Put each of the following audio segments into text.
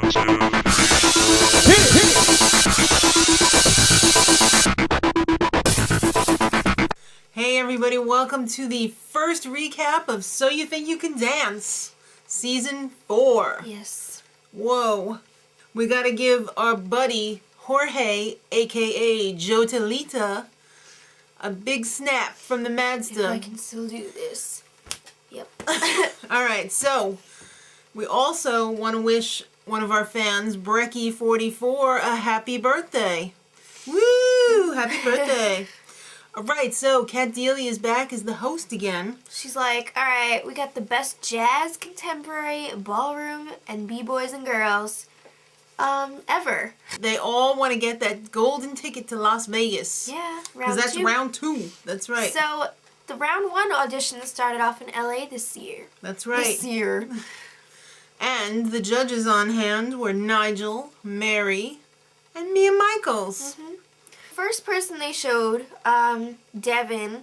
Hey everybody, welcome to the first recap of So You Think You Can Dance, Season 4. Yes. Whoa. We gotta give our buddy Jorge, aka Jotalita, a big snap from the Madrosed. If I can still do this. Yep. Alright, so we also want to wish one of our fans, Brecky44, a happy birthday. Woo! Happy birthday. Alright, so Kat Deeley is back as the host again. She's like, alright, we got the best jazz, contemporary, ballroom, and b-boys and girls ever. They all want to get that golden ticket to Las Vegas. Yeah, because that's round 2. That's right. So, the round 1 audition started off in LA this year. That's right. This year. And the judges on hand were Nigel, Mary, and Mia Michaels. First person they showed, Devin,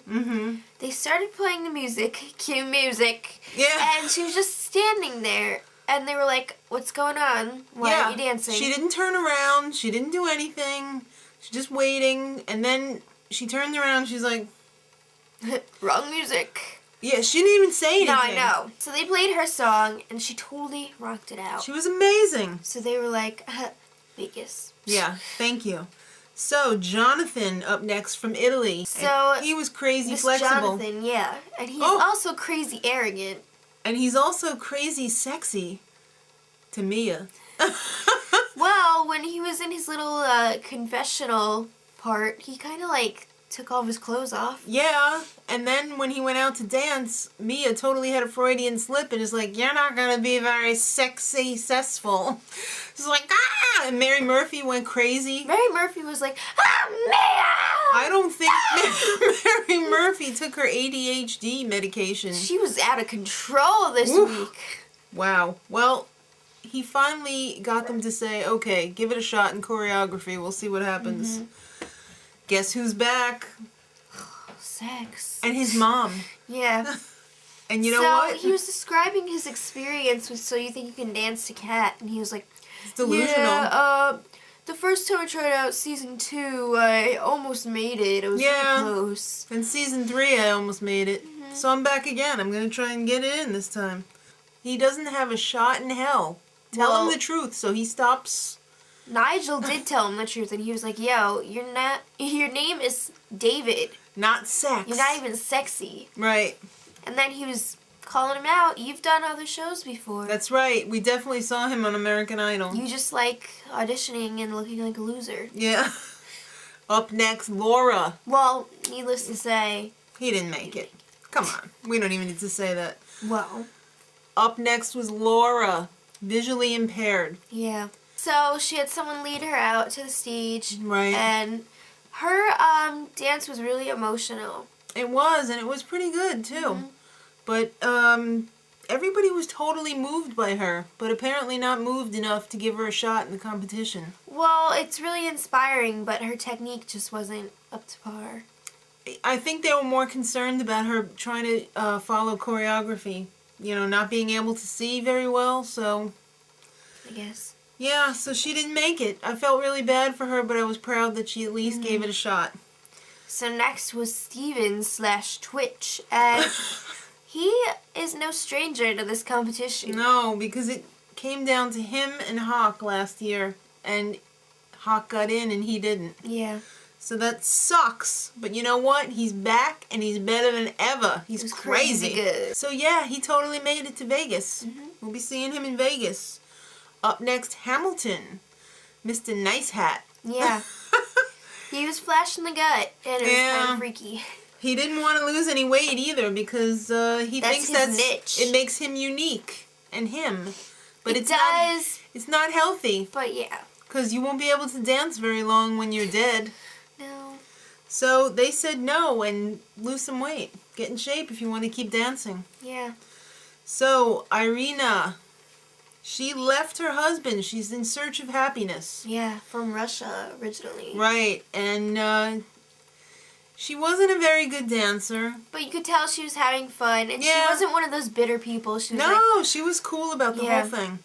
they started playing the music, cue music, and she was just standing there, and they were like, what's going on? Why are you dancing? She didn't turn around, she didn't do anything, she's just waiting, and then she turned around, she's like, wrong music. Yeah, she didn't even say anything. No, I know. So they played her song, and she totally rocked it out. She was amazing. So they were like, Vegas. Yeah, thank you. So, Jonathan up next from Italy. So, and he was crazy flexible. Jonathan, yeah. And he's also crazy arrogant. And he's also crazy sexy to Mia. Well, when he was in his little confessional part, he kind of like took all of his clothes off. Yeah, and then when he went out to dance, Mia totally had a Freudian slip and is like, you're not going to be very sexy-cessful. She's like, ah! And Mary Murphy went crazy. Mary Murphy was like, ah, Mia! I don't think Mary Murphy took her ADHD medication. She was out of control this week. Wow. Well, he finally got them to say, okay, give it a shot in choreography. We'll see what happens. Guess who's back? Sex. And his mom. Yeah. And you know what? So he was describing his experience with So You Think You Can Dance to Cat, and he was like, it's delusional. Yeah, the first time I tried out season 2, I almost made it. I was really close. And season 3, I almost made it. So I'm back again. I'm going to try and get it in this time. He doesn't have a shot in hell. Tell him the truth so he stops. Nigel did tell him the truth, and he was like, yo, your name is David. Not sex. You're not even sexy. Right. And then he was calling him out. You've done other shows before. That's right. We definitely saw him on American Idol. You just like auditioning and looking like a loser. Yeah. Up next, Laura. Well, needless to say, he didn't make it. Come on. We don't even need to say that. Well. Up next was Laura, visually impaired. Yeah. So she had someone lead her out to the stage. Right. And her dance was really emotional. It was, and it was pretty good, too. But everybody was totally moved by her, but apparently not moved enough to give her a shot in the competition. Well, it's really inspiring, but her technique just wasn't up to par. I think they were more concerned about her trying to follow choreography. You know, not being able to see very well, so... I guess. Yeah, so she didn't make it. I felt really bad for her, but I was proud that she at least gave it a shot. So next was Steven/Twitch, and he is no stranger to this competition. No, because it came down to him and Hawk last year, and Hawk got in and he didn't. Yeah. So that sucks, but you know what? He's back and he's better than ever. He's crazy good. So yeah, he totally made it to Vegas. We'll be seeing him in Vegas. Up next, Hamilton, Mr. Nice Hat. Yeah. He was flashing the gut, and it was kind of freaky. He didn't want to lose any weight either because he thinks his niche. It makes him unique and him. But it does. It's not healthy. But yeah. Because you won't be able to dance very long when you're dead. No. So they said no and lose some weight. Get in shape if you want to keep dancing. Yeah. So, Irina, she left her husband. She's in search of happiness. Yeah, from Russia originally. Right, and she wasn't a very good dancer. But you could tell she was having fun, and she wasn't one of those bitter people. She was she was cool about the whole thing.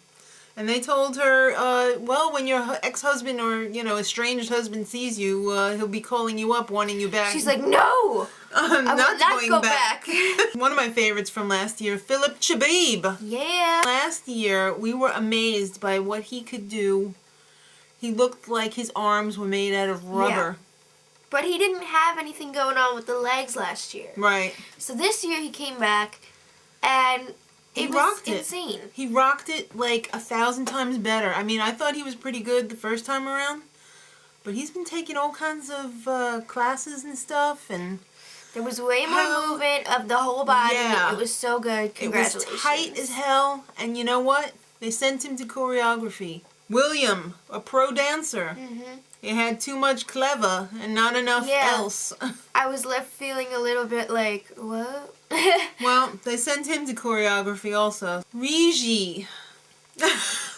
And they told her, well, when your ex-husband or, estranged husband sees you, he'll be calling you up, wanting you back. She's like, no! I will not go back. One of my favorites from last year, Phillip-popper-Choreography-Vegas. Yeah. Last year, we were amazed by what he could do. He looked like his arms were made out of rubber. Yeah. But he didn't have anything going on with the legs last year. Right. So this year he came back, and it was insane. He rocked it like 1,000 times better. I mean, I thought he was pretty good the first time around, but he's been taking all kinds of classes and stuff, and there was way more movement of the whole body. Yeah. It was so good. Congratulations. It was tight as hell, and you know what? They sent him to choreography. William, a pro dancer. He had too much clever and not enough else. I was left feeling a little bit like, what? Well, they sent him to choreography also. Rijiy.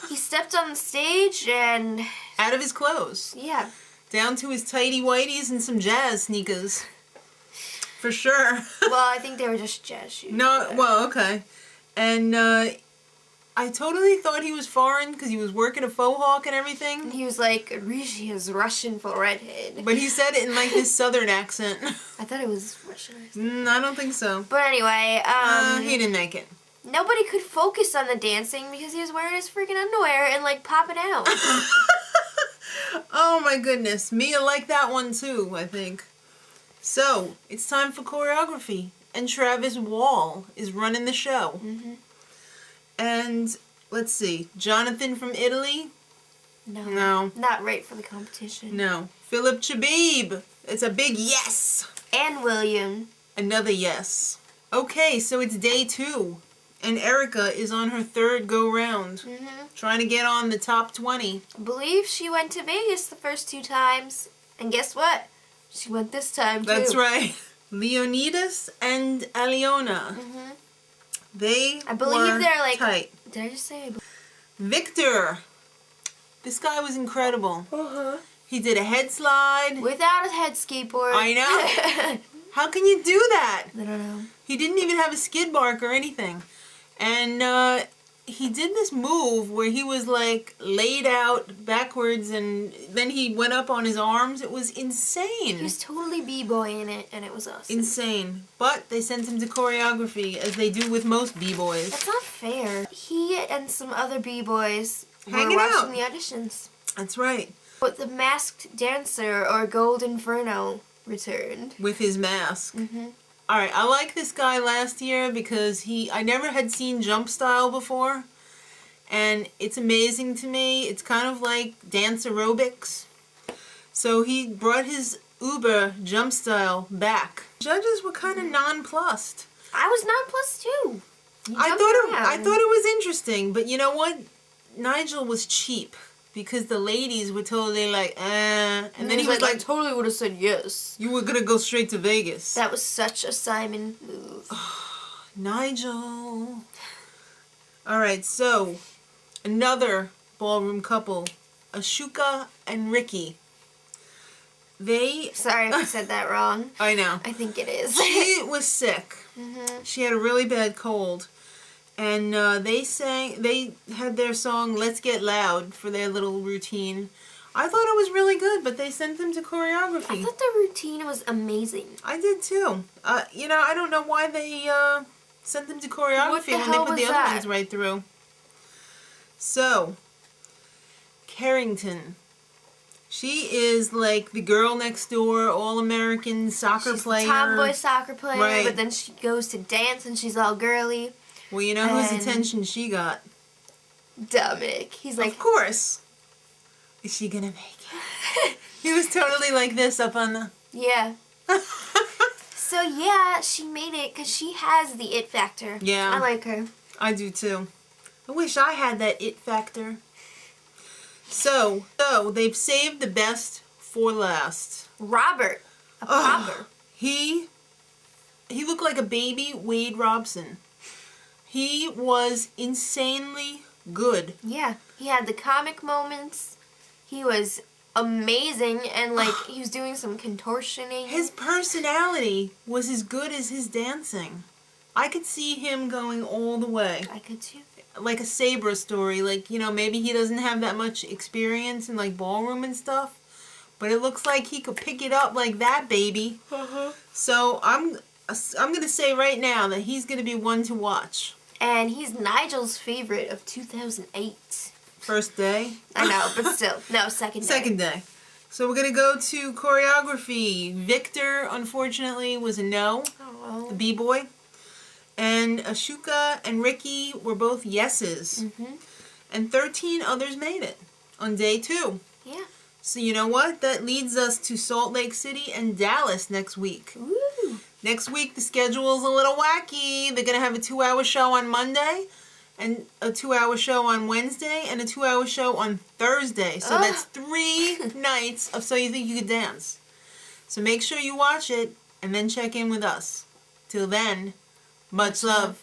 He stepped on the stage and... out of his clothes. Yeah. Down to his tighty-whities and some jazz sneakers. For sure. Well, I think they were just jazz shoes. No, well, okay. And I totally thought he was foreign because he was working a faux hawk and everything. And he was like, Rijiy is Russian for redhead. But he said it in like this southern accent. I thought it was Russian. I don't think so. But anyway, he didn't make it. Nobody could focus on the dancing because he was wearing his freaking underwear and like popping out. Oh my goodness. Mia liked that one too, I think. So, it's time for choreography. And Travis Wall is running the show. And, let's see, Jonathan from Italy? No. Not right for the competition. No. Phillip-popper-Choreography-Vegas. It's a big yes. And William. Another yes. Okay, so it's day 2. And Erica is on her 3rd go-round. Trying to get on the top 20. I believe she went to Vegas the first 2 times. And guess what? She went this time, too. That's right. Leonidas and Aliona. I believe they're like tight. Did I just say? Victor. This guy was incredible. He did a head slide. Without a head skateboard. I know. How can you do that? I don't know. He didn't even have a skid mark or anything. And he did this move where he was like laid out backwards and then he went up on his arms. It was insane. He was totally b-boy in it and it was awesome. Insane. But they sent him to choreography as they do with most b-boys. That's not fair. He and some other b-boys were hanging watching out. the auditions. That's right. But the masked dancer or Gold Inferno returned. With his mask. Alright, I like this guy last year because I never had seen jump style before. And it's amazing to me. It's kind of like dance aerobics. So he brought his Uber jump style back. Judges were kind of nonplussed. I was nonplussed too. I thought it was interesting, but you know what? Nigel was cheap. Because the ladies were totally like, And then he was like, I totally would have said yes. You were going to go straight to Vegas. That was such a Simon move. Nigel. Alright, so, another ballroom couple. Asuka and Ricky. Sorry if I said that wrong. I know. I think it is. She was sick. She had a really bad cold. And they had their song Let's Get Loud for their little routine. I thought it was really good, but they sent them to choreography. I thought the routine was amazing. I did too. I don't know why they sent them to choreography when they put the other ones right through. So, Kherington. She is like the girl next door, all-American soccer player. She's a tomboy soccer player, right. But then she goes to dance and she's all girly. Well, you know whose attention she got? Dominic. He's like, of course. Is she gonna make it? He was totally like this up on the... Yeah. So yeah, she made it because she has the it factor. Yeah. I like her. I do too. I wish I had that it factor. So they've saved the best for last. Robert. A popper. He looked like a baby Wade Robson. He was insanely good. Yeah. He had the comic moments. He was amazing and like he was doing some contortioning. His personality was as good as his dancing. I could see him going all the way. I could too. like a Sabre story. Like, you know, maybe he doesn't have that much experience in like ballroom and stuff, but it looks like he could pick it up like that, baby. So I'm gonna say right now that he's gonna be one to watch. And he's Nigel's favorite of 2008. First day. I know, but still, no, second day. Second day. So we're gonna go to choreography. Victor, unfortunately, was a no. Oh. The B-boy. And Asuka and Ricky were both yeses. And 13 others made it on day 2. Yeah. So you know what? That leads us to Salt Lake City and Dallas next week. Woo. Next week, the schedule's a little wacky. They're going to have a 2-hour show on Monday, and a 2-hour show on Wednesday, and a 2-hour show on Thursday. So that's 3 nights of So You Think You Could Dance. So make sure you watch it, and then check in with us. Till then, much love.